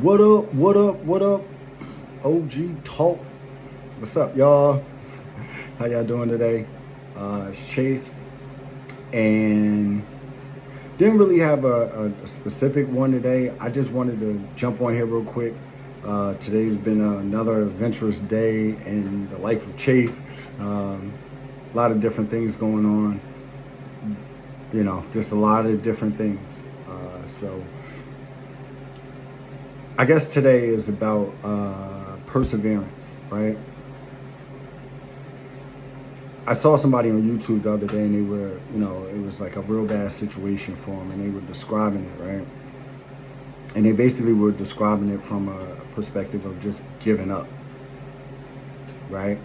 What up, what up, what up? OG Talk. What's up, y'all? How y'all doing today? It's Chase. And didn't really have a specific one today. I just wanted to jump on here real quick. Today's been another adventurous day in the life of Chase. A lot of different things going on. You know, just a lot of different things. So I guess today is about perseverance, right? I saw somebody on YouTube the other day and they were, it was like a real bad situation for them and they were describing it, right? And they basically were describing it from a perspective of just giving up, right?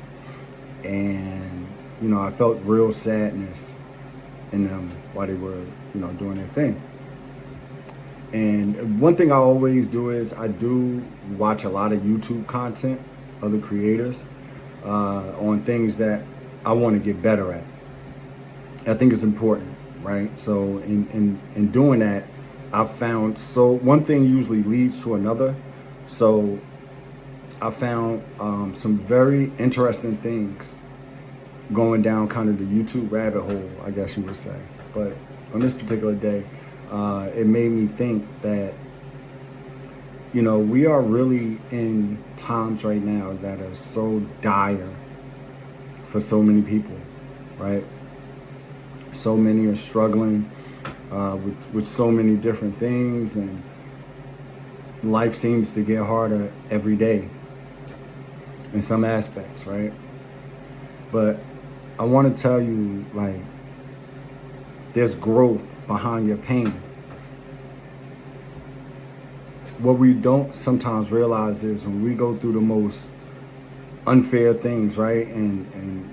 And, I felt real sadness in them while they were, doing their thing. And one thing I always do is I do watch a lot of YouTube content, other creators, on things that I want to get better at. I think it's important, right? So in doing that, I've found, so one thing usually leads to another. So I found some very interesting things going down kind of the YouTube rabbit hole, I guess you would say. But on this particular day, it made me think that, we are really in times right now that are so dire for so many people, right? So many are struggling with so many different things, and life seems to get harder every day in some aspects, right? But I want to tell you, like, there's growth behind your pain. What we don't sometimes realize is when we go through the most unfair things, right? And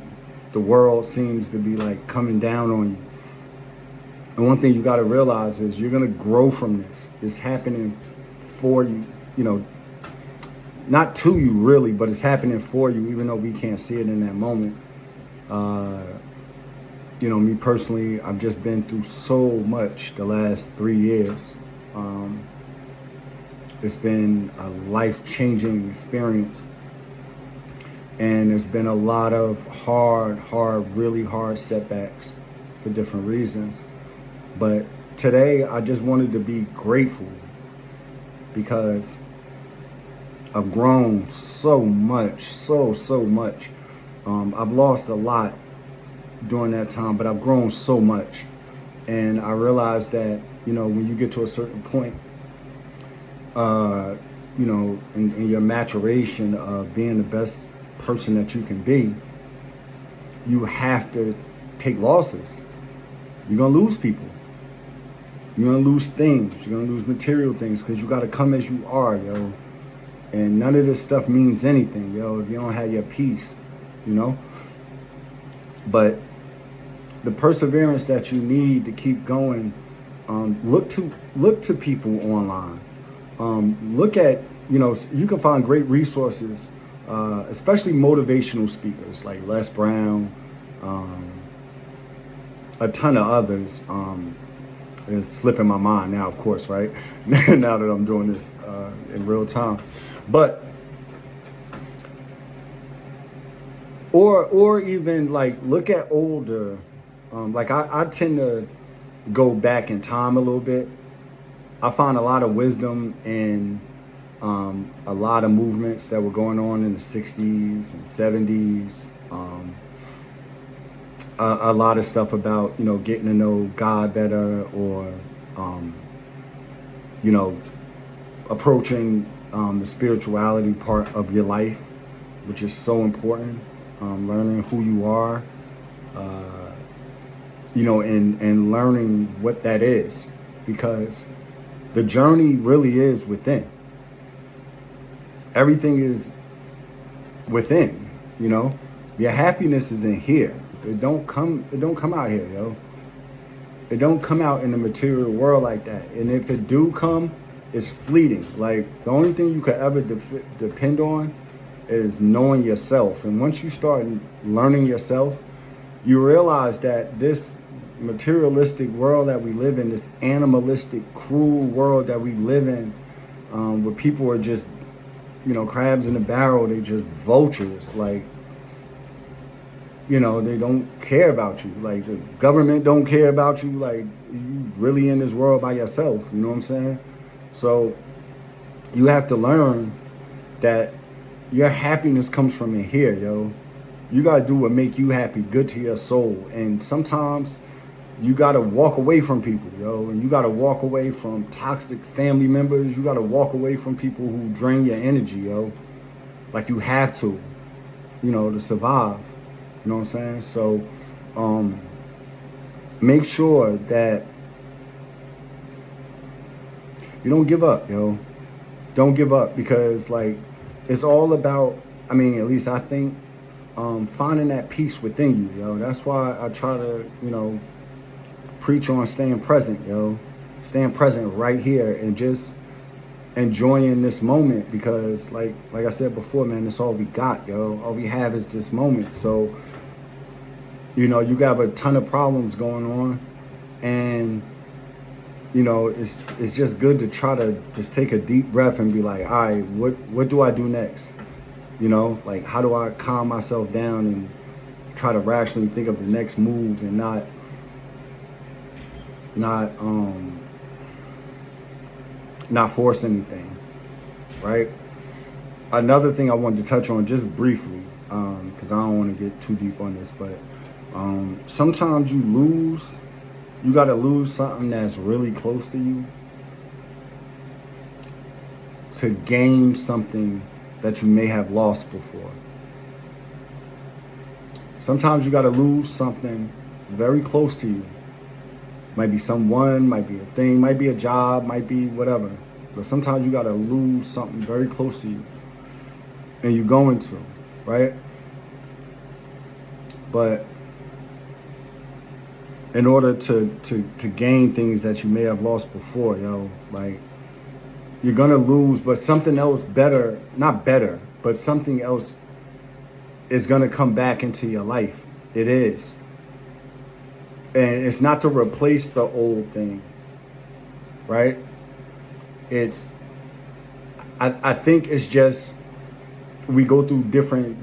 the world seems to be like coming down on you. And one thing you got to realize is you're going to grow from this. It's happening for you, not to you really, but it's happening for you, even though we can't see it in that moment. Me personally, I've just been through so much the last 3 years. It's been a life-changing experience. And there's been a lot of really hard setbacks for different reasons. But today, I just wanted to be grateful because I've grown so much, so much. I've lost a lot during that time, but I've grown so much. And I realized that, when you get to a certain point, in your maturation of being the best person that you can be, you have to take losses. You're going to lose people. You're going to lose things. You're going to lose material things because you got to come as you are, yo. And none of this stuff means anything, yo, if you don't have your peace, But the perseverance that you need to keep going, look to people online. Look at, you can find great resources, especially motivational speakers like Les Brown, a ton of others. It's slipping my mind now, of course, right? Now that I'm doing this in real time. But, or even like look at older, like I tend to go back in time a little bit. I find a lot of wisdom in a lot of movements that were going on in the 60s and 70s. A lot of stuff about, getting to know God better, or, approaching the spirituality part of your life, which is so important. Learning who you are, and learning what that is, because the journey really is within. Everything is within, Your happiness is in here. It don't come out here, yo. It don't come out in the material world like that. And if it do come, it's fleeting. Like, the only thing you could ever depend on is knowing yourself. And once you start learning yourself, you realize that this materialistic world that we live in, this animalistic, cruel world that we live in, where people are just, crabs in a barrel. They just vultures. Like, they don't care about you. Like, the government don't care about you. Like, you really in this world by yourself. You know what I'm saying? So you have to learn that your happiness comes from in here, yo. You got to do what make you happy, good to your soul. And sometimes you got to walk away from people, yo. And you got to walk away from toxic family members. You got to walk away from people who drain your energy, yo. Like, you have to, to survive. You know what I'm saying? So make sure that you don't give up, yo. Don't give up, because, like, it's all about, at least I think, finding that peace within you, yo. That's why I try to, preach on staying present, yo. Staying present right here and just enjoying this moment, because like I said before, man, it's all we got, yo. All we have is this moment. So, you got a ton of problems going on, and it's just good to try to just take a deep breath and be like, all right, what do I do next? Like, how do I calm myself down and try to rationally think of the next move and not force anything, right? Another thing I wanted to touch on just briefly, because I don't want to get too deep on this, but sometimes you got to lose something that's really close to you to gain something that you may have lost before. Sometimes you got to lose something very close to you. Might be someone, might be a thing, might be a job, might be whatever. But sometimes you got to lose something very close to you. And you're going to, right? But in order to gain things that you may have lost before, like, you're going to lose, but something else better, not better, but something else is going to come back into your life. It is. And it's not to replace the old thing, right? I think it's just, we go through different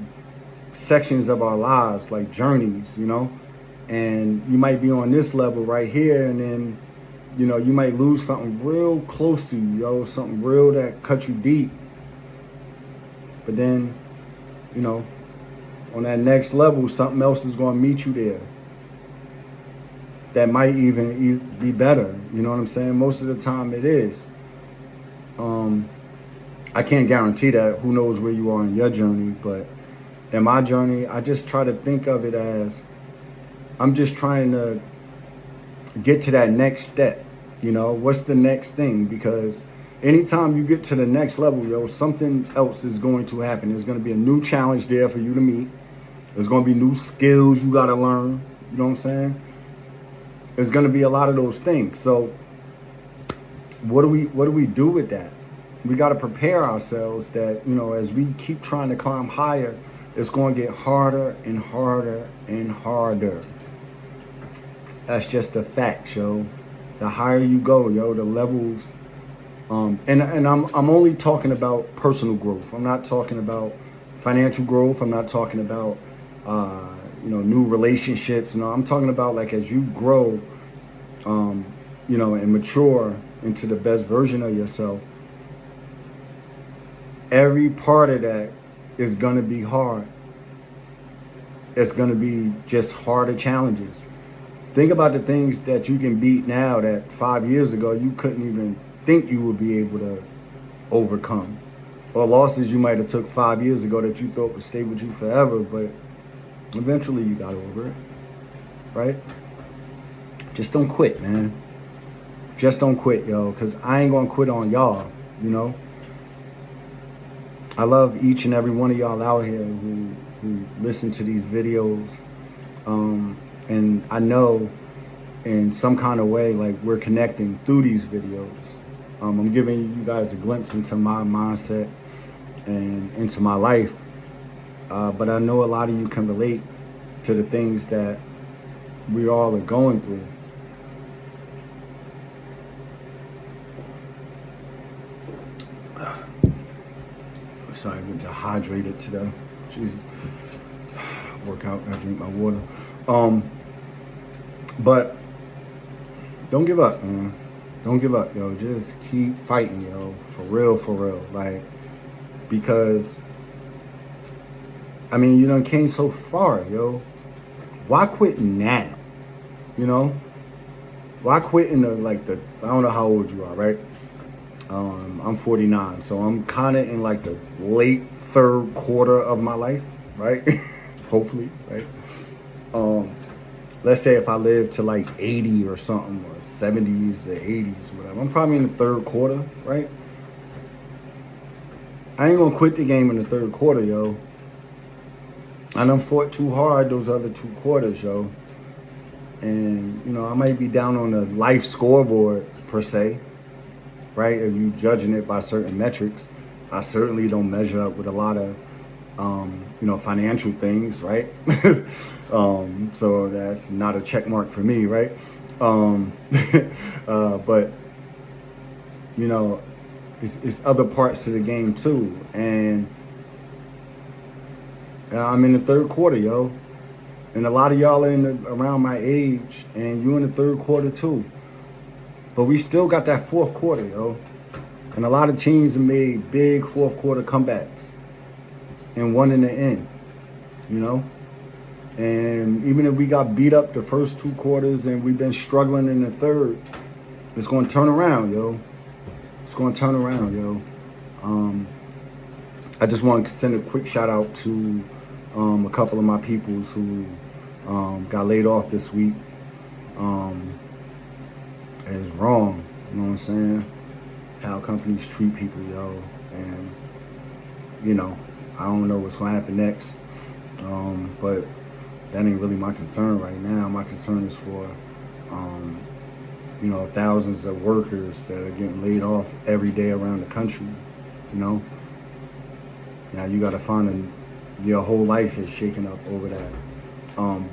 sections of our lives, like journeys, and you might be on this level right here, and then, you might lose something real close to you, something real that cut you deep. But then, on that next level, something else is going to meet you there that might even be better. You know what I'm saying? Most of the time it is. I can't guarantee that. Who knows where you are in your journey, but in my journey, I just try to think of it as, I'm just trying to get to that next step. What's the next thing? Because anytime you get to the next level, something else is going to happen. There's going to be a new challenge there for you to meet. There's going to be new skills you got to learn. You know what I'm saying? There's going to be a lot of those things. So what do we do with that? We got to prepare ourselves that, as we keep trying to climb higher, it's going to get harder and harder and harder. That's just a fact, yo. The higher you go, the levels, and I'm only talking about personal growth. I'm not talking about financial growth. I'm not talking about, new relationships. I'm talking about, like, as you grow, and mature into the best version of yourself, every part of that is going to be hard. It's going to be just harder challenges. Think about the things that you can beat now that 5 years ago you couldn't even think you would be able to overcome. Or losses you might have took 5 years ago that you thought would stay with you forever, but eventually you got over it, right? Just don't quit, man. Just don't quit, yo, because I ain't going to quit on y'all, I love each and every one of y'all out here who listen to these videos. And I know in some kind of way, like, we're connecting through these videos. I'm giving you guys a glimpse into my mindset and into my life. But I know a lot of you can relate to the things that we all are going through. Sorry, I'm dehydrated today. Jesus. Work out, I drink my water. But don't give up, man. Don't give up, yo. Just keep fighting, yo. For real. Like, because, I mean, you done came so far, yo. Why quit now? You know? Why quit in I don't know how old you are, right? I'm 49, so I'm kind of in like the late third quarter of my life, right? Hopefully, right? Let's say if I live to like 80 or something, or 70s to 80s, whatever, I'm probably in the third quarter, right? I ain't gonna quit the game in the third quarter, yo. I done fought too hard those other 2 quarters, yo. And, you know, I might be down on the life scoreboard, per se, right? If you judging it by certain metrics. I certainly don't measure up with a lot of, financial things, right? So that's not a check mark for me, right? But, you know, it's other parts to the game too. And I'm in the third quarter, yo. And a lot of y'all are around my age, and you in the third quarter too. But we still got that fourth quarter, yo. And a lot of teams have made big fourth quarter comebacks and won in the end, you know? And even if we got beat up the first 2 quarters and we've been struggling in the third, it's going to turn around, yo. It's going to turn around, yo. I just want to send a quick shout out to a couple of my peoples who got laid off this week. It's wrong, you know what I'm saying? How companies treat people, yo. And, you know, I don't know what's going to happen next. But that ain't really my concern right now. My concern is for, thousands of workers that are getting laid off every day around the country, you know? Now you got to find your whole life is shaken up over that.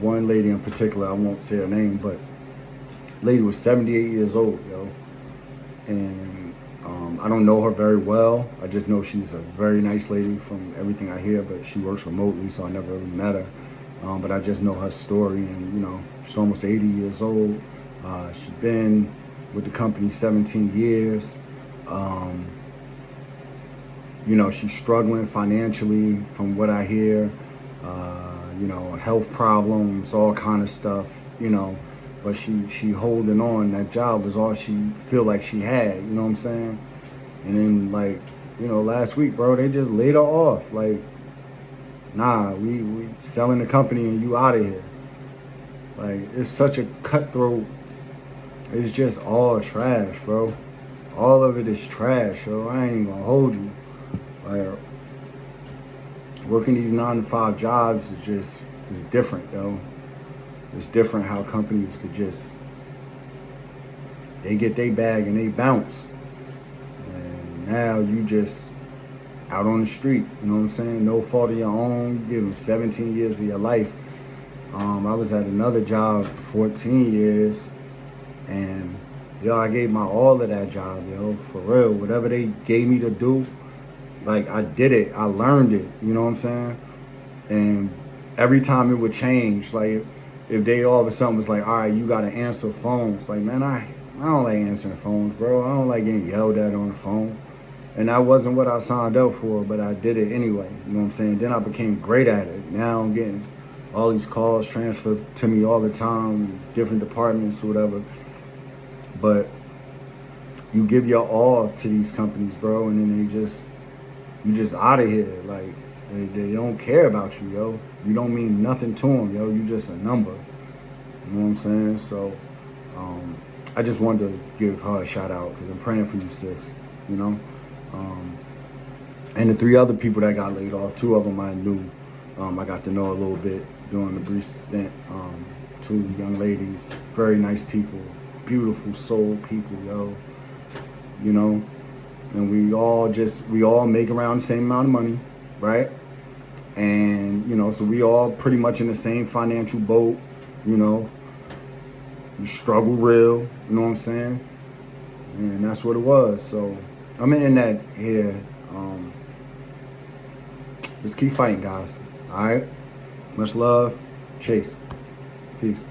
One lady in particular, I won't say her name, but lady was 78 years old, yo. And I don't know her very well. I just know she's a very nice lady from everything I hear, but she works remotely, so I never really met her. But I just know her story, and, you know, she's almost 80 years old. She's been with the company 17 years. You know, she's struggling financially from what I hear, health problems, all kind of stuff, you know, but she holding on. That job was all she feel like she had, you know what I'm saying? And then, like, you know, last week, bro, they just laid her off. Like, nah, we selling the company and you out of here. Like, it's such a cutthroat. It's just all trash, bro. All of it is trash, yo. I ain't gonna hold you. Like, working these 9-to-5 jobs is different, yo. It's different how companies could just, they get their bag and they bounce. And now you just out on the street, you know what I'm saying? No fault of your own. You give them 17 years of your life. I was at another job 14 years, and yo, I gave my all to that job, yo, for real. Whatever they gave me to do, like, I did it. I learned it, you know what I'm saying? And every time it would change, like, if they all of a sudden was like, all right, you got to answer phones. Like, man, I don't like answering phones, bro. I don't like getting yelled at on the phone. And that wasn't what I signed up for, but I did it anyway, you know what I'm saying? Then I became great at it. Now I'm getting all these calls transferred to me all the time, different departments or whatever. But you give your all to these companies, bro, and then you just out of here. Like, they don't care about you, yo. You don't mean nothing to them, yo. You just a number. You know what I'm saying? So, I just wanted to give her a shout out because I'm praying for you, sis, you know? And the 3 other people that got laid off, 2 of them I knew. I got to know a little bit during the brief stint. 2 young ladies, very nice people, beautiful soul people, yo. You know? And we all make around the same amount of money, right? And, you know, so we all pretty much in the same financial boat, you know. We struggle real, you know what I'm saying? And that's what it was. So I'm gonna end that here. Let's keep fighting, guys. All right. Much love. Chase. Peace.